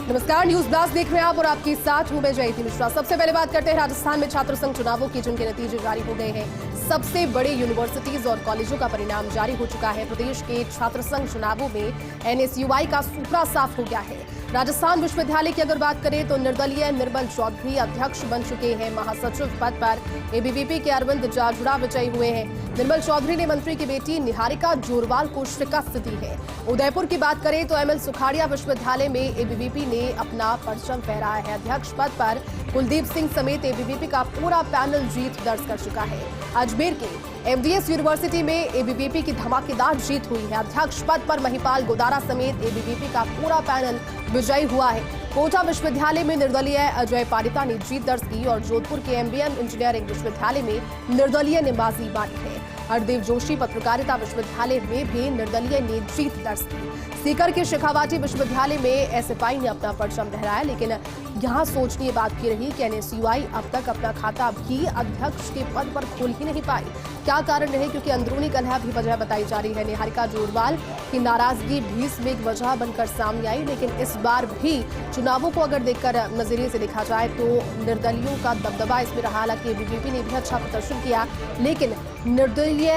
नमस्कार, news blast देख रहे हैं आप और आपके साथ हूं मैं जयती मिश्रा। सबसे पहले बात करते हैं राजस्थान में छात्र संघ चुनावों की, जिनके नतीजे जारी हो गए हैं। सबसे बड़े यूनिवर्सिटीज और कॉलेजों का परिणाम जारी हो चुका है। प्रदेश के छात्र संघ चुनावों में एनएसयूआई का सूत्रा साफ हो गया है। राजस्थान विश्वविद्यालय की अगर बात करें तो निर्दलीय निर्मल चौधरी अध्यक्ष बन चुके हैं। महासचिव पद पर एबीवीपी के अरविंद जाजुड़ा विजयी हुए हैं। निर्मल चौधरी ने मंत्री की बेटी निहारिका जोरवाल को शिकस्त दी है। उदयपुर की बात करें तो एमएल सुखाड़िया विश्वविद्यालय में एबीवीपी ने अपना परचम फहराया है। अध्यक्ष पद पर कुलदीप सिंह समेत एबीवीपी का पूरा पैनल जीत दर्ज कर चुका है। अजमेर के एमडीएस यूनिवर्सिटी में एबीवीपी की धमाकेदार जीत हुई है। अध्यक्ष पद पर महिपाल गोदारा समेत एबीवीपी का पूरा पैनल विजयी हुआ है। कोटा विश्वविद्यालय में निर्दलीय अजय पारिता ने जीत दर्ज की और जोधपुर के एमबीएम इंजीनियरिंग विश्वविद्यालय में निर्दलीय ने बाजी मारी है। हरदेव जोशी पत्रकारिता विश्वविद्यालय में भी निर्दलीय ने जीत दर्ज की। सीकर के शेखावाटी विश्वविद्यालय में एसएफआई ने अपना परचम लहराया, लेकिन यहां सोचनीय बात की रही कि एनएसयूआई अब तक अपना खाता भी अध्यक्ष के पद पर खोल ही नहीं पाई। क्या कारण रहे, क्योंकि अंदरूनी कलह भी वजह बताई जा रही है। निहारिका जोरवाल की नाराजगी भी इसमें एक वजह बनकर सामने आई, लेकिन इस बार भी चुनावों को अगर देखकर नजरिए से देखा जाए तो निर्दलीयों का दबदबा इसमें रहा। हालांकि एबीवीपी ने भी अच्छा प्रदर्शन किया, लेकिन निर्दलीय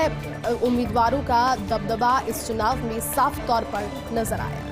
उम्मीदवारों का दबदबा इस चुनाव में साफ तौर पर नजर आया।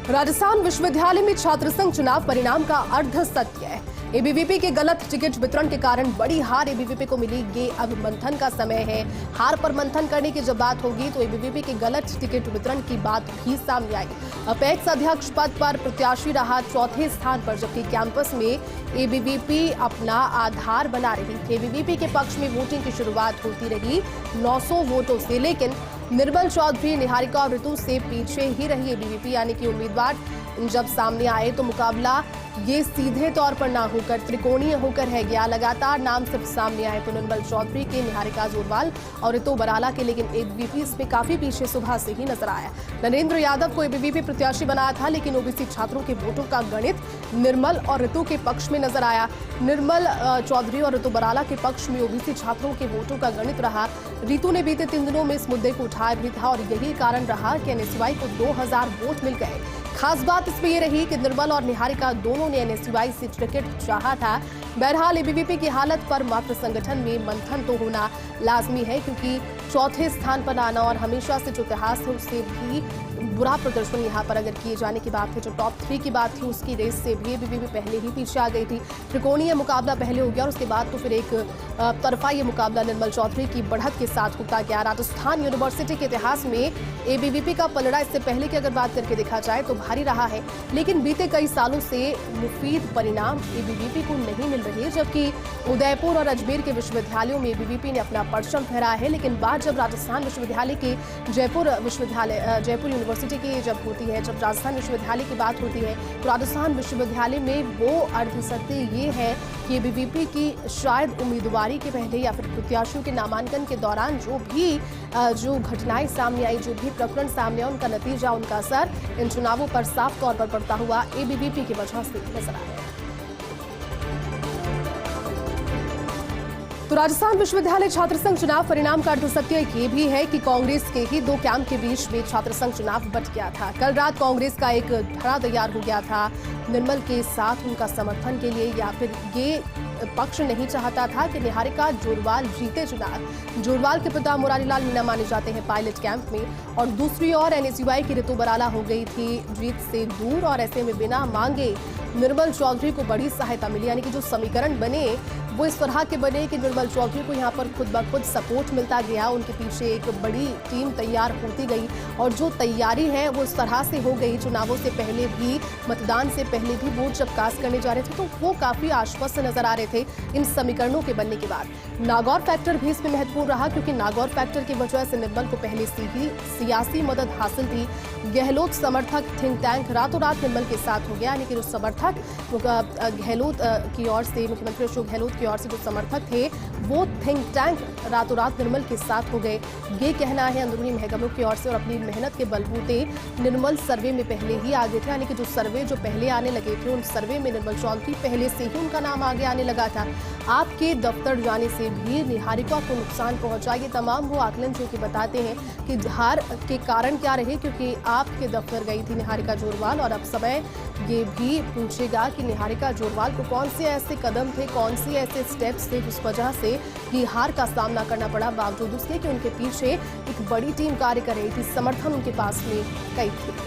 राजस्थान विश्वविद्यालय में छात्र संघ चुनाव परिणाम का अर्ध सत्य है। एबीवीपी के गलत टिकट वितरण के कारण बड़ी हार एबीवीपी को मिली। ये अब मंथन का समय है। हार पर मंथन करने की जब बात होगी तो एबीवीपी के गलत टिकट वितरण की बात भी सामने आई। अपेक्स अध्यक्ष पद पर प्रत्याशी रहा चौथे स्थान पर, जबकि कैंपस में एबीवीपी अपना आधार बना रही थी। एबीवीपी के पक्ष में वोटिंग की शुरुआत होती रही 900 वोटों से, लेकिन निर्मल चौधरी, निहारिका और ऋतु से पीछे ही रही एबीवीपी। यानी कि उम्मीदवार जब सामने आए तो मुकाबला ये सीधे तौर पर ना होकर त्रिकोणीय होकर है गया। लगातार नाम सिर्फ सामने आए तो निर्मल चौधरी के, निहारिका जोरवाल और ऋतु बराला के, लेकिन एबीवीपी इसमें काफी पीछे सुबह से ही नजर आया। नरेंद्र यादव को एबीवीपी प्रत्याशी बनाया था, लेकिन ओबीसी छात्रों के वोटों का गणित निर्मल और ऋतु के पक्ष में नजर आया। निर्मल चौधरी और ऋतु बराला के पक्ष में ओबीसी छात्रों के वोटों का गणित रहा। ऋतु ने बीते 3 दिनों में इस मुद्दे को उठाया भी था और यही कारण रहा कि एनएसयूआई को 2000 वोट मिल गए। खास बात इसमें यह रही कि निर्मल और निहारिका दोनों ने एनएसयूआई से टिकट चाहा था। बहरहाल एबीवीपी की हालत पर मात्र संगठन में मंथन तो होना लाजमी है, क्योंकि चौथे स्थान पर आना और हमेशा से जो इतिहास है उससे भी बुरा प्रदर्शन यहाँ पर अगर किए जाने की बात है, जो टॉप 3 की बात थी उसकी रेस से भी एबीवीपी पहले ही पीछे आ गई थी। त्रिकोणीय मुकाबला पहले हो गया और उसके बाद तो फिर एक तरफा ये मुकाबला निर्मल चौधरी की बढ़त के साथ होता गया। राजस्थान यूनिवर्सिटी के इतिहास में एबीवीपी का पलड़ा इससे पहले की अगर बात करके देखा जाए तो भारी रहा है, लेकिन बीते कई सालों से मुफीद परिणाम एबीवीपी को नहीं मिल रहे। जबकि उदयपुर और अजमेर के विश्वविद्यालयों में एबीवीपी ने अपना परचम फहराया है, लेकिन बात जब राजस्थान विश्वविद्यालय के जयपुर यूनिवर्सिटी की जब होती है, जब राजस्थान विश्वविद्यालय की बात होती है, तो राजस्थान विश्वविद्यालय में वो अर्ध सत्य ये है कि एबीवीपी की शायद उम्मीदवारी के पहले या फिर प्रत्याशियों के नामांकन के दौरान जो घटनाएं सामने आई, जो भी प्रकरण सामने आए, उनका नतीजा, उनका असर इन चुनावों पर साफ तौर पर पड़ता हुआ एबीवीपी की वजह से नजर आया। तो राजस्थान विश्वविद्यालय छात्र संघ चुनाव परिणाम का अर्ध सत्य ये भी है कि कांग्रेस के ही 2 कैंप के बीच में छात्र संघ चुनाव बट गया था। कल रात कांग्रेस का एक धड़ा तैयार हो गया था निर्मल के साथ उनका समर्थन के लिए, या फिर ये पक्ष नहीं चाहता था कि निहारिका जोरवाल जीते चुनाव। जोरवाल के पिता मुरारीलाल मीणा माने जाते हैं पायलट कैंप में, और दूसरी ओर एनएसयूआई की ऋतु बराला हो गई थी जीत से दूर, और ऐसे में बिना मांगे निर्मल चौधरी को बड़ी सहायता मिली। यानी कि जो समीकरण बने वो इस तरह के बने कि निर्मल चौधरी को यहाँ पर खुद ब खुद सपोर्ट मिलता गया, उनके पीछे एक बड़ी टीम तैयार होती गई, और जो तैयारी है वो इस तरह से हो गई। चुनावों से पहले भी, मतदान से पहले भी वोट जब कास्ट करने जा रहे थे तो वो काफी आश्वस्त नजर आ रहे थे इन समीकरणों के बनने के बाद। नागौर फैक्टर भी इसमें महत्वपूर्ण रहा, क्योंकि नागौर फैक्टर की वजह से निर्मल को पहले से ही सियासी मदद हासिल थी। गहलोत समर्थक थिंक टैंक रातों रात निर्मल के साथ हो गया, यानी कि जो समर्थक गहलोत की ओर से, मुख्यमंत्री अशोक गहलोत की ओर से जो समर्थक थे वो थिंक टैंक रातों रात निर्मल के साथ हो गए, ये कहना है अंदरूनी महकमों की ओर से। और अपनी मेहनत के बलबूते निर्मल सर्वे में पहले ही आगे थे, यानी कि जो सर्वे जो पहले आने लगे थे उन सर्वे में निर्मल चौधरी पहले से ही उनका नाम आगे आने लगा था। आपके दफ्तर जाने से भी निहारिका को नुकसान पहुंचा, ये तमाम वो आकलन जो कि बताते हैं कि हार के कारण क्या रहे, क्योंकि आपके दफ्तर गई थी निहारिका जोरवाल। और अब समय ये भी पूछेगा कि निहारिका जोरवाल को कौन से ऐसे कदम थे, कौन से ऐसे स्टेप्स थे जिस वजह से ये हार का सामना करना पड़ा, बावजूद उसके कि उनके पीछे एक बड़ी टीम कार्य कर रही थी, समर्थन उनके पास में कई थे।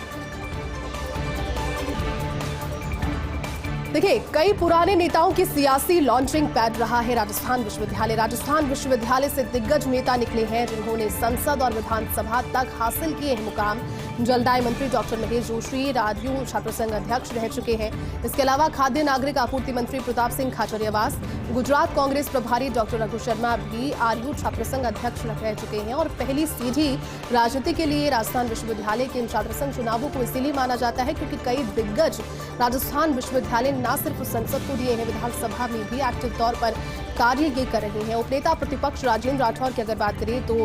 देखिए, कई पुराने नेताओं की सियासी लॉन्चिंग पैड रहा है राजस्थान विश्वविद्यालय। राजस्थान विश्वविद्यालय से दिग्गज नेता निकले हैं जिन्होंने संसद और विधानसभा तक हासिल किए हैं मुकाम। जलदाय मंत्री डॉक्टर महेश जोशी राजू छात्र संघ अध्यक्ष रह चुके हैं। इसके अलावा खाद्य नागरिक आपूर्ति मंत्री प्रताप सिंह खाचरियावास, गुजरात कांग्रेस प्रभारी डॉक्टर रघु शर्मा भी आरयू छात्र संघ अध्यक्ष रह चुके हैं। और पहली सीधी राजनीति के लिए राजस्थान विश्वविद्यालय के इन छात्र संघ चुनावों को इसीलिए माना जाता है क्योंकि कई दिग्गज राजस्थान विश्वविद्यालय न सिर्फ संसद को दिए हैं, विधानसभा में भी एक्टिव तौर पर कार्य ये कर रहे हैं। उपनेता प्रतिपक्ष राजेंद्र राठौर की अगर बात करें तो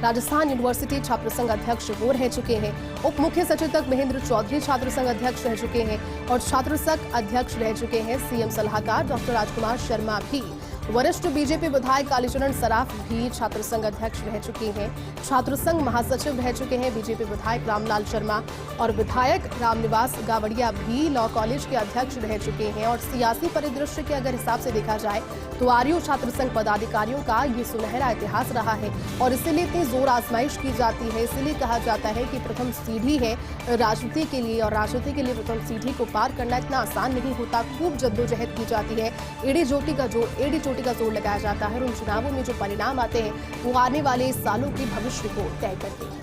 राजस्थान यूनिवर्सिटी छात्र संघ अध्यक्ष वो रह चुके हैं। उप मुख्य सचेतक महेंद्र चौधरी छात्र संघ अध्यक्ष रह चुके हैं और छात्र संघ अध्यक्ष रह चुके हैं सीएम सलाहकार डॉक्टर राजकुमार शर्मा भी। वरिष्ठ बीजेपी विधायक कालीचरण सराफ भी छात्र संघ अध्यक्ष रह चुके हैं। छात्र संघ महासचिव रह चुके हैं बीजेपी विधायक रामलाल शर्मा और विधायक रामनिवास गावड़िया भी लॉ कॉलेज के अध्यक्ष रह चुके हैं। और सियासी परिदृश्य के अगर हिसाब से देखा जाए तो आरयू छात्र संघ पदाधिकारियों का ये सुनहरा इतिहास रहा है और इसीलिए इतनी जोर आजमाइश की जाती है। इसलिए कहा जाता है कि प्रथम सीढ़ी है राजनीति के लिए और राजनीति के लिए प्रथम सीढ़ी को पार करना इतना आसान नहीं होता। खूब जद्दोजहद की जाती है, एड़ी चोटी का जोर लगाया जाता है और उन चुनावों में जो परिणाम आते हैं वो आने वाले सालों के भविष्य को तय करते हैं।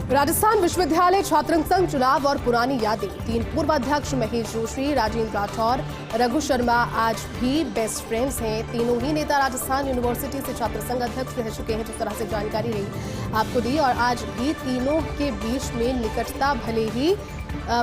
राजस्थान विश्वविद्यालय छात्र संघ चुनाव और पुरानी यादें। 3 पूर्व अध्यक्ष महेश जोशी, राजेंद्र राठौर, रघु शर्मा आज भी बेस्ट फ्रेंड्स हैं। तीनों ही नेता राजस्थान यूनिवर्सिटी से छात्र संघ अध्यक्ष रह चुके हैं, जिस तरह से जानकारी रही आपको दी। और आज भी तीनों के बीच में निकटता, भले ही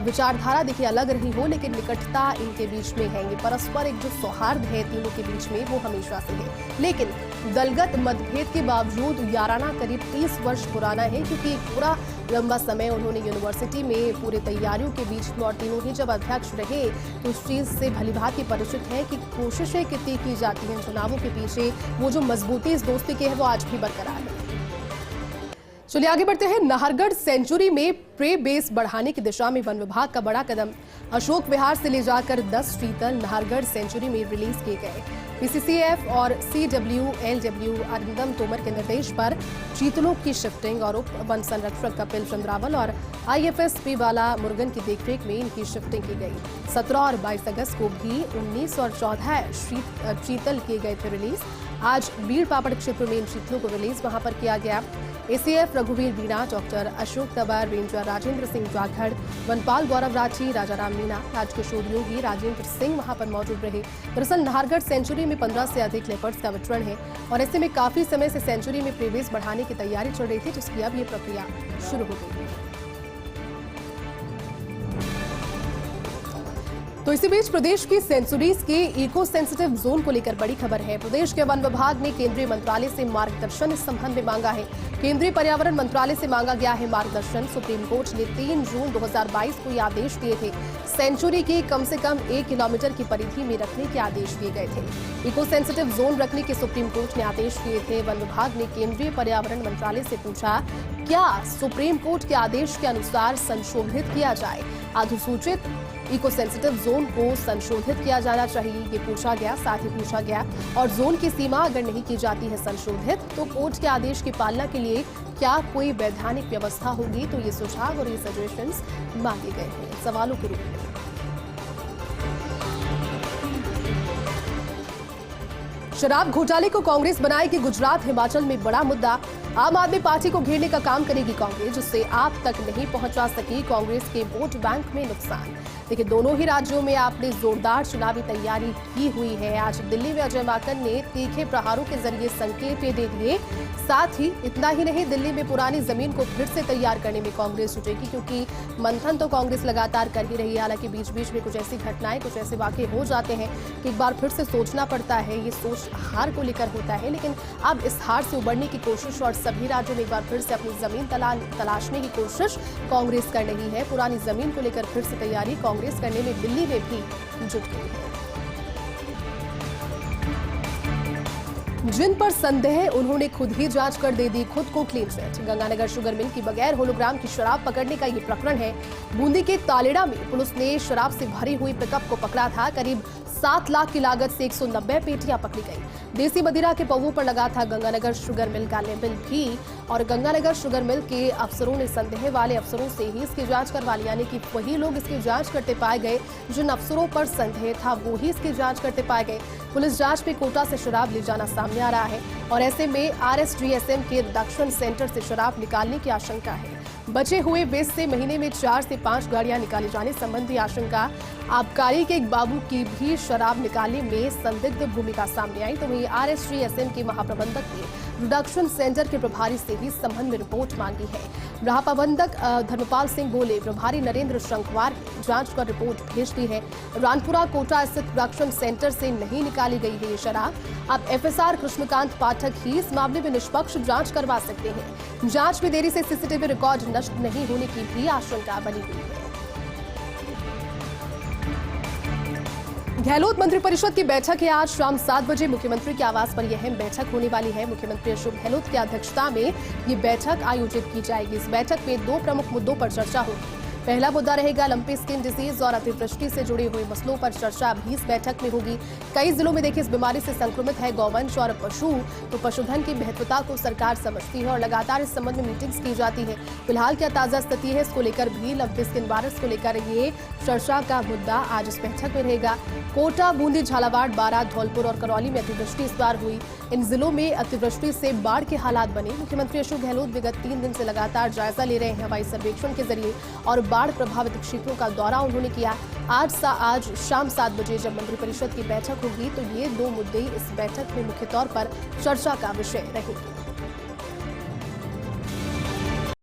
विचारधारा देखिए अलग रही हो, लेकिन निकटता इनके बीच में है। ये परस्पर एक जो सौहार्द है तीनों के बीच में वो हमेशा से है। लेकिन दलगत मतभेद के बावजूद याराना करीब 30 वर्ष पुराना है, क्योंकि एक पूरा लंबा समय उन्होंने यूनिवर्सिटी में पूरे तैयारियों के बीच में और तीनों ही जब अध्यक्ष रहे तो उस चीज से भलीभांति परिचित है कि कोशिशें कितनी की जाती हैं चुनावों के पीछे। वो जो मजबूती इस दोस्ती की है वो आज भी बरकरार है। चलिए आगे बढ़ते हैं। नाहरगढ़ सेंचुरी में प्रे बेस बढ़ाने की दिशा में वन विभाग का बड़ा कदम। अशोक विहार से ले जाकर 10 चीतल नाहरगढ़ सेंचुरी में रिलीज किए गए। पीसीसीएफ और CWLW अरिंदम तोमर के निर्देश पर चीतलों की शिफ्टिंग और उप वन संरक्षक कपिल चंद्रावल और IFSP वाला मुर्गन की देखरेख में इनकी शिफ्टिंग की गई। 17 और 22 अगस्त को भी 19 और 14 चीतल किए गए थे रिलीज। आज बीड़ पापड़ क्षेत्र में इन चीतलों को रिलीज वहां पर किया गया। ACF रघुवीर बीणा, डॉक्टर अशोक तबर, रेंजर राजेंद्र सिंह जाखड़, वनपाल गौरव राठी, राजा राम मीणा, राजकिशोर योगी, राजेंद्र सिंह वहां पर मौजूद रहे। दरअसल नाहरगढ़ सेंचुरी में 15 से अधिक लेपर्ड्स का विचरण है और ऐसे में काफी समय से सेंचुरी में प्रेबेस बढ़ाने की तैयारी चल रही थी, जिसकी अब ये प्रक्रिया शुरू हो गई है। तो इसी बीच प्रदेश की सेंचुरीज के इको सेंसिटिव जोन को लेकर बड़ी खबर है। प्रदेश के वन विभाग ने केंद्रीय मंत्रालय से मार्गदर्शन इस संबंध में मांगा है। केंद्रीय पर्यावरण मंत्रालय से मांगा गया है मार्गदर्शन। सुप्रीम कोर्ट ने 3 जून 2022 को ये आदेश दिए थे। सेंचुरी की कम से कम 1 किलोमीटर की परिधि में रखने के आदेश दिए गए थे। इको सेंसिटिव जोन रखने के सुप्रीम कोर्ट ने आदेश दिए थे। वन विभाग ने केंद्रीय पर्यावरण मंत्रालय से पूछा, क्या सुप्रीम कोर्ट के आदेश के अनुसार संशोधित किया जाए? अधिसूचित इको सेंसिटिव जोन को संशोधित किया जाना चाहिए, ये पूछा गया। साथ ही पूछा गया और जोन की सीमा अगर नहीं की जाती है संशोधित तो कोर्ट के आदेश की पालना के लिए क्या कोई वैधानिक व्यवस्था होगी? तो ये सुझाव और ये सजेशंस मांगे गए हैं सवालों के रूप में। शराब घोटाले को कांग्रेस बनाएगी गुजरात हिमाचल में बड़ा मुद्दा। आम आदमी पार्टी को घेरने का काम करेगी कांग्रेस, जिससे आप तक नहीं पहुंचा सकी कांग्रेस के वोट बैंक में नुकसान। देखिए, दोनों ही राज्यों में आपने जोरदार चुनावी तैयारी की हुई है। आज दिल्ली में अजय माकन ने तीखे प्रहारों के जरिए संकेत दे दिए। साथ ही इतना ही नहीं, दिल्ली में पुरानी जमीन को फिर से तैयार करने में कांग्रेस जुटेगी, क्योंकि मंथन तो कांग्रेस लगातार कर ही रही है। हालांकि बीच बीच में कुछ ऐसी घटनाएं, कुछ ऐसे वाकये हो जाते हैं कि एक बार फिर से सोचना पड़ता है। ये सोच हार को लेकर होता है, लेकिन अब इस हार से उबरने की कोशिश और सभी राज्यों में एक बार फिर से अपनी जमीन तलाशने की कोशिश कांग्रेस कर रही है। पुरानी जमीन को लेकर फिर से तैयारी कांग्रेस करने में दिल्ली में भी जुट गई है। जिन पर संदेह, उन्होंने खुद ही जांच कर दे दी खुद को clean chit. Ganganagar sugar mill की बगैर होलोग्राम की शराब पकड़ने का ये प्रकरण है। बूंदी के तालेड़ा में पुलिस ने शराब से भरी हुई पिकअप को पकड़ा था। करीब 7 लाख की लागत से 190 पेटियां पकड़ी गई। देसी मदिरा के पौवों पर लगा था गंगानगर शुगर मिल का लेबल भी, और गंगानगर शुगर मिल के अफसरों ने संदेह वाले अफसरों से ही इसकी जांच करवा ली। यानी कि वही लोग इसकी जांच करते पाए गए जिन अफसरों पर संदेह था, वो ही इसकी जांच करते पाए गए। पुलिस जांच में कोटा से शराब ले जाना सामने आ रहा है, और ऐसे में RSDSM के रिडक्शन सेंटर से शराब निकालने की आशंका है। बचे हुए वेस्ट से महीने में 4 से 5 गाड़ियां निकाले जाने संबंधी आशंका। आबकारी के एक बाबू की भी शराब निकालने में संदिग्ध भूमिका सामने आई। तो वहीं RSDSM के महाप्रबंधक ने रिडक्शन सेंटर के प्रभारी से ही संबंध में रिपोर्ट मांगी है। महाप्रबंधक धर्मपाल सिंह बोले, प्रभारी नरेंद्र शंखवार ने जांच कर रिपोर्ट भेज दी है। रानपुरा कोटा स्थित रिडक्शन सेंटर से नहीं निकाली गई है ये शराब। अब FSR कृष्णकांत पाठक ही इस मामले में निष्पक्ष जांच करवा सकते हैं। जांच में देरी से CCTV रिकॉर्ड नष्ट नहीं होने की भी आशंका बनी हुई है। गहलोत मंत्रिपरिषद की बैठक है आज शाम 7 बजे मुख्यमंत्री के आवास पर यह अहम बैठक होने वाली है। मुख्यमंत्री अशोक गहलोत की अध्यक्षता में ये बैठक आयोजित की जाएगी। इस बैठक में 2 प्रमुख मुद्दों पर चर्चा होगी। पहला मुद्दा रहेगा लंपी स्किन डिजीज और अतिवृष्टि से जुड़े हुए मसलों पर चर्चा भी इस बैठक में होगी। कई जिलों में देखिए इस बीमारी से संक्रमित है गौवंश और पशु, तो पशुधन की महत्वता को सरकार समझती है और लगातार इस संबंध में मीटिंग्स की जाती है। फिलहाल क्या ताजा स्थिति है, इसको लेकर भी लंपी स्किन वायरस को लेकर ये चर्चा का मुद्दा आज इस बैठक में रहेगा। कोटा, बूंदी, झालावाड़, बारां, धौलपुर और करौली में अतिवृष्टि इस बार हुई। इन जिलों में अतिवृष्टि से बाढ़ के हालात बने। मुख्यमंत्री अशोक गहलोत विगत 3 दिन से लगातार जायजा ले रहे हैं हवाई सर्वेक्षण के जरिए, और बाढ़ प्रभावित क्षेत्रों का दौरा उन्होंने किया। आज शाम 7 बजे जब मंत्रिपरिषद की बैठक होगी, तो ये 2 मुद्दे इस बैठक में मुख्य तौर पर चर्चा का विषय रहेंगे।